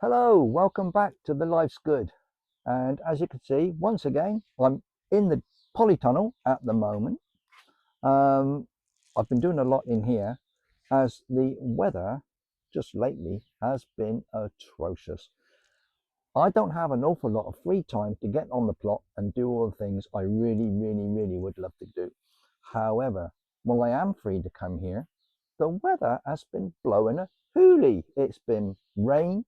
Hello, welcome back to The Life's Good. And as you can see, once again, I'm in the polytunnel at the moment. I've been doing a lot in here as the weather just lately has been atrocious. I don't have an awful lot of free time to get on the plot and do all the things I really would love to do. However, when I am free to come here, the weather has been blowing a hoolie. It's been rain.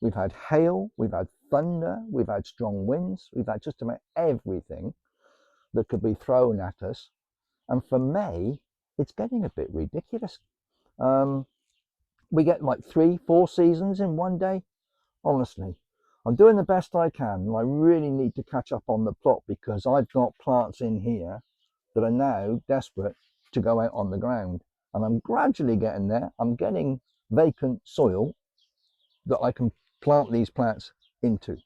We've had hail, we've had thunder, we've had strong winds, we've had just about everything that could be thrown at us. And for May, it's getting a bit ridiculous. We get like 3-4 seasons in one day. Honestly, I'm doing the best I can, and I really need to catch up on the plot because I've got plants in here that are now desperate to go out on the ground. And I'm gradually getting there. I'm getting vacant soil that I can plant these plants into,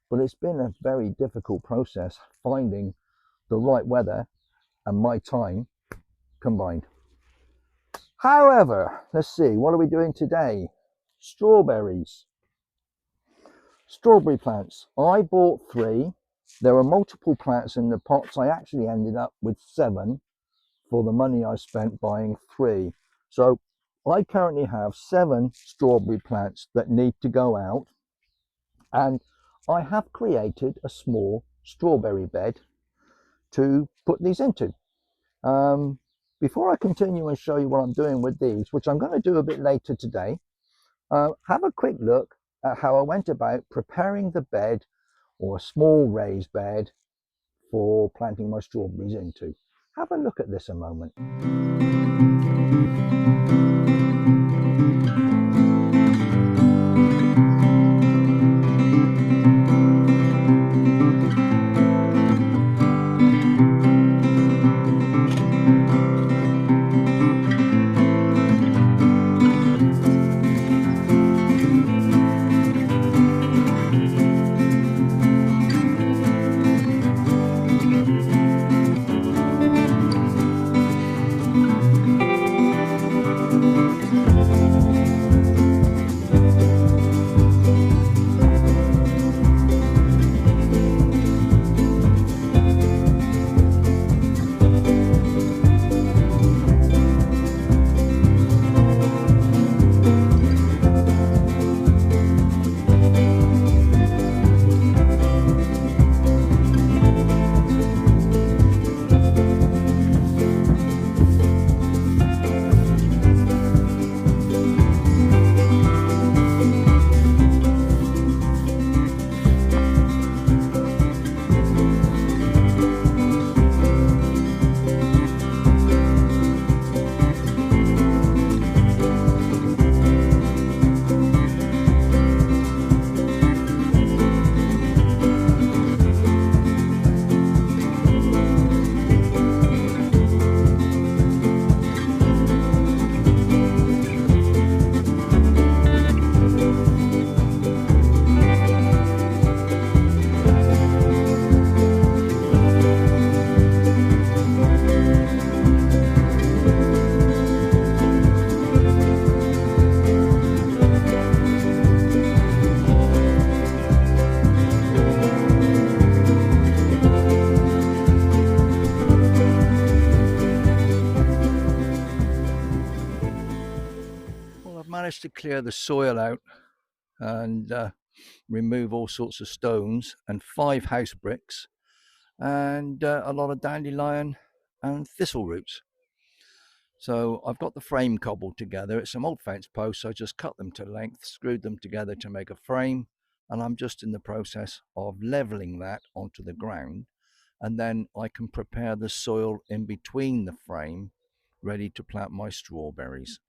but it's been a very difficult process finding the right weather and my time combined. However, let's see, what are we doing today? Strawberries. Strawberry plants. I bought 3. There were multiple plants in the pots. I actually ended up with 7 for the money I spent buying 3. So I currently have 7 strawberry plants that need to go out, and I have created a small strawberry bed to put these into. Before I continue and show you what I'm doing with these, which I'm going to do a bit later today, have a quick look at how I went about preparing the bed, or a small raised bed, for planting my strawberries into. Have a look at this a moment. Managed to clear the soil out and remove all sorts of stones and 5 house bricks and a lot of dandelion and thistle roots. So I've got the frame cobbled together. It's some old fence posts. I just cut them to length, screwed them together to make a frame, and I'm just in the process of leveling that onto the ground, and then I can prepare the soil in between the frame ready to plant my strawberries.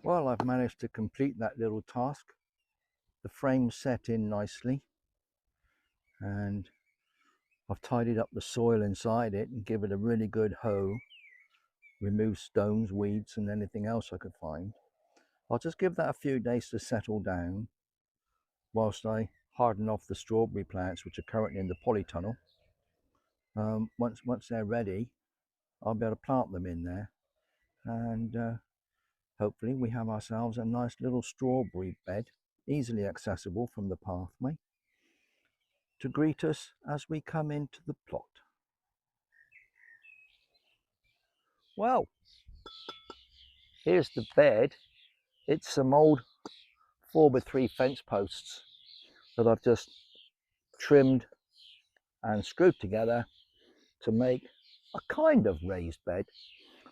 Well, I've managed to complete that little task. The frame's set in nicely, and I've tidied up the soil inside it and give it a really good hoe, remove stones, weeds and anything else I could find. I'll just give that a few days to settle down whilst I harden off the strawberry plants which are currently in the polytunnel. Once they're ready, I'll be able to plant them in there, and hopefully we have ourselves a nice little strawberry bed, easily accessible from the pathway, to greet us as we come into the plot. Well, here's the bed. It's some old 4x3 fence posts that I've just trimmed and screwed together to make a kind of raised bed.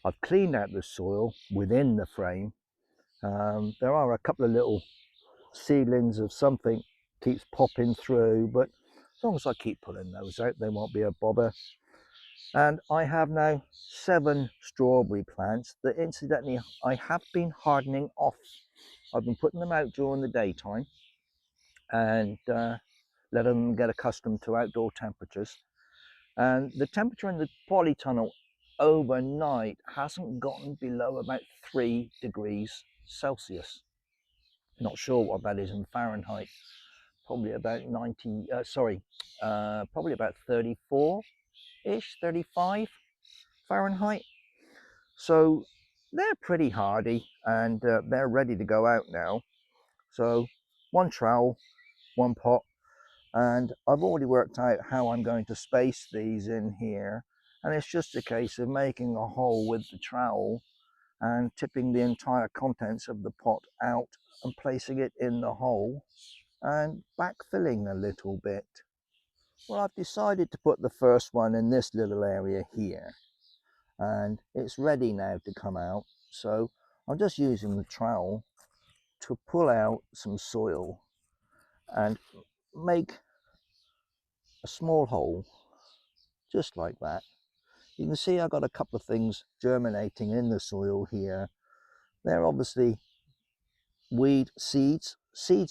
I've cleaned out the soil within the frame. There are a couple of little seedlings of something keeps popping through, but as long as I keep pulling those out, they won't be a bother. And I have now 7 strawberry plants that incidentally I have been hardening off. I've been putting them out during the daytime and letting them get accustomed to outdoor temperatures. And the temperature in the polytunnel overnight hasn't gotten below about 3 degrees Celsius. Not sure what that is in Fahrenheit. Probably about probably about 34-ish, 35 Fahrenheit. So they're pretty hardy, and they're ready to go out now. So 1 trowel, 1 pot, and I've already worked out how I'm going to space these in here, and it's just a case of making a hole with the trowel and tipping the entire contents of the pot out and placing it in the hole and backfilling a little bit. Well, I've decided to put the first one in this little area here, and it's ready now to come out. So I'm just using the trowel to pull out some soil and make a small hole just like that. You can see I've got a couple of things germinating in the soil here. They're obviously weed seeds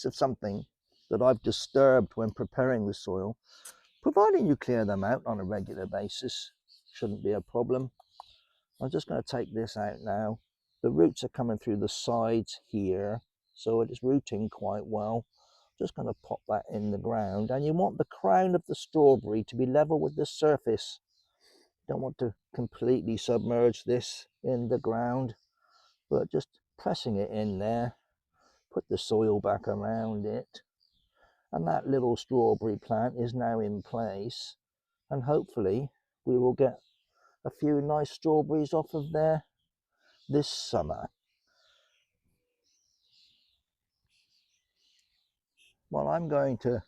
of something that I've disturbed when preparing the soil. Providing you clear them out on a regular basis, shouldn't be a problem. I'm just going to take this out now. The roots are coming through the sides here, so it is rooting quite well. Just going to pop that in the ground, and you want the crown of the strawberry to be level with the surface. You don't want to completely submerge this in the ground, but just pressing it in there. Put the soil back around it, and that little strawberry plant is now in place, and hopefully we will get a few nice strawberries off of there this summer. Well, I'm going to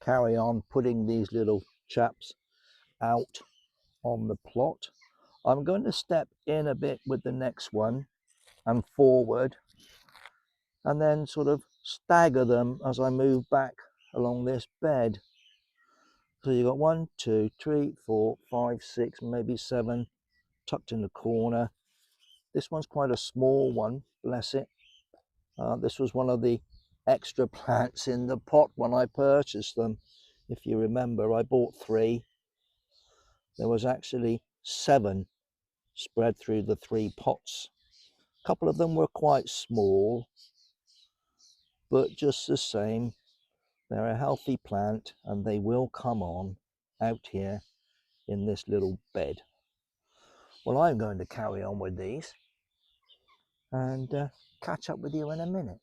carry on putting these little chaps out on the plot. I'm going to step in a bit with the next one and forward, and then sort of stagger them as I move back along this bed. So you've got 1, 2, 3, 4, 5, 6, maybe 7 tucked in the corner. This one's quite a small one, bless it. This was one of the extra plants in the pot when I purchased them. If you remember, I bought 3. There was actually 7 spread through the 3 pots. A couple of them were quite small, but just the same, they're a healthy plant and they will come on out here in this little bed. Well, I'm going to carry on with these and catch up with you in a minute.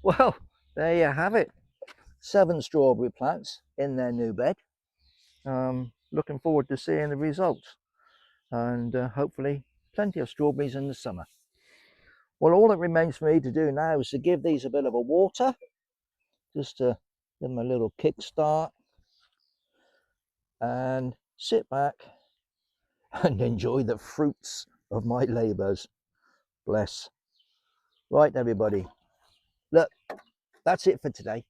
Well, there you have it. 7 strawberry plants in their new bed. Looking forward to seeing the results, and hopefully plenty of strawberries in the summer. Well, all that remains for me to do now is to give these a bit of a water, just to give them a little kickstart, and sit back and enjoy the fruits of my labours. Bless. Right, everybody, look, that's it for today.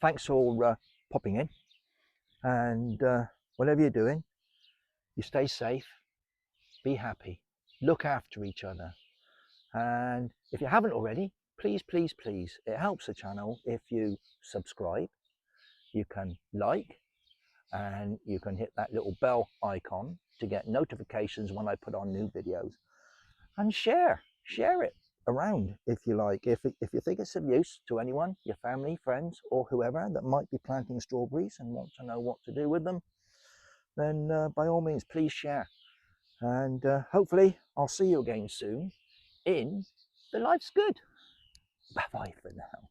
Thanks for popping in, and whatever you're doing, you stay safe, be happy, look after each other, and if you haven't already, please, please, please, it helps the channel if you subscribe, you can like, and you can hit that little bell icon to get notifications when I put on new videos, and share it around if you like. If you think it's of use to anyone, your family, friends, or whoever that might be planting strawberries and want to know what to do with them, then by all means, please share. And hopefully I'll see you again soon in The Life's Good. Bye bye for now.